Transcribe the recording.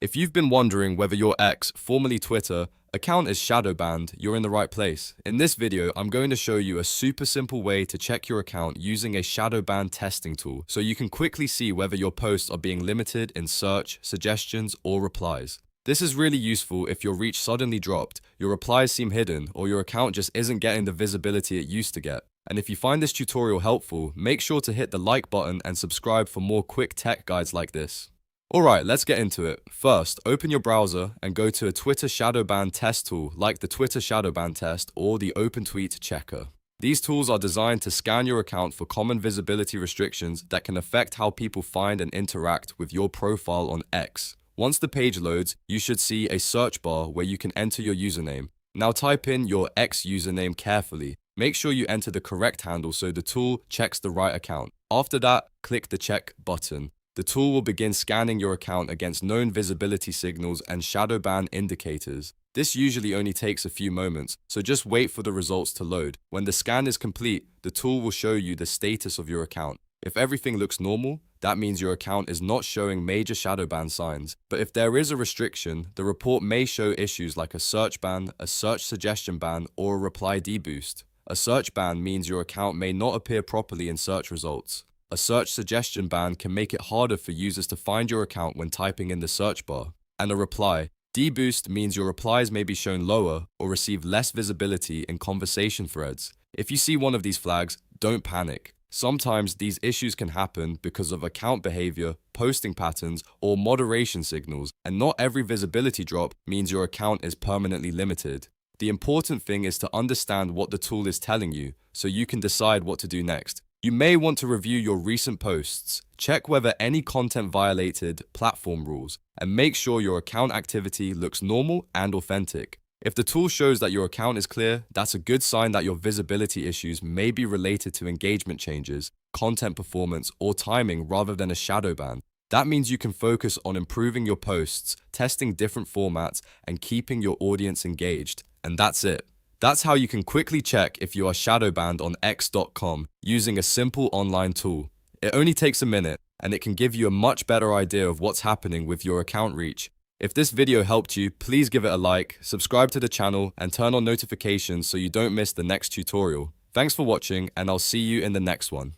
If you've been wondering whether your X, formerly Twitter, account is shadowbanned, you're in the right place. In this video, I'm going to show you a super simple way to check your account using a shadowban testing tool, so you can quickly see whether your posts are being limited in search, suggestions, or replies. This is really useful if your reach suddenly dropped, your replies seem hidden, or your account just isn't getting the visibility it used to get. And if you find this tutorial helpful, make sure to hit the like button and subscribe for more quick tech guides like this. Alright, let's get into it. First, open your browser and go to a Twitter Shadowban test tool like the Twitter Shadowban test or the OpenTweet checker. These tools are designed to scan your account for common visibility restrictions that can affect how people find and interact with your profile on X. Once the page loads, you should see a search bar where you can enter your username. Now type in your X username carefully. Make sure you enter the correct handle so the tool checks the right account. After that, click the check button. The tool will begin scanning your account against known visibility signals and shadowban indicators. This usually only takes a few moments, so just wait for the results to load. When the scan is complete, the tool will show you the status of your account. If everything looks normal, that means your account is not showing major shadowban signs. But if there is a restriction, the report may show issues like a search ban, a search suggestion ban, or a reply deboost. A search ban means your account may not appear properly in search results. A search suggestion ban can make it harder for users to find your account when typing in the search bar. And a reply deboost means your replies may be shown lower or receive less visibility in conversation threads. If you see one of these flags, don't panic. Sometimes these issues can happen because of account behavior, posting patterns, or moderation signals, and not every visibility drop means your account is permanently limited. The important thing is to understand what the tool is telling you, so you can decide what to do next. You may want to review your recent posts, check whether any content violated platform rules, and make sure your account activity looks normal and authentic. If the tool shows that your account is clear, that's a good sign that your visibility issues may be related to engagement changes, content performance, or timing rather than a shadow ban. That means you can focus on improving your posts, testing different formats, and keeping your audience engaged. And that's it. That's how you can quickly check if you are shadowbanned on x.com using a simple online tool. It only takes a minute, and it can give you a much better idea of what's happening with your account reach. If this video helped you, please give it a like, subscribe to the channel, and turn on notifications so you don't miss the next tutorial. Thanks for watching, and I'll see you in the next one.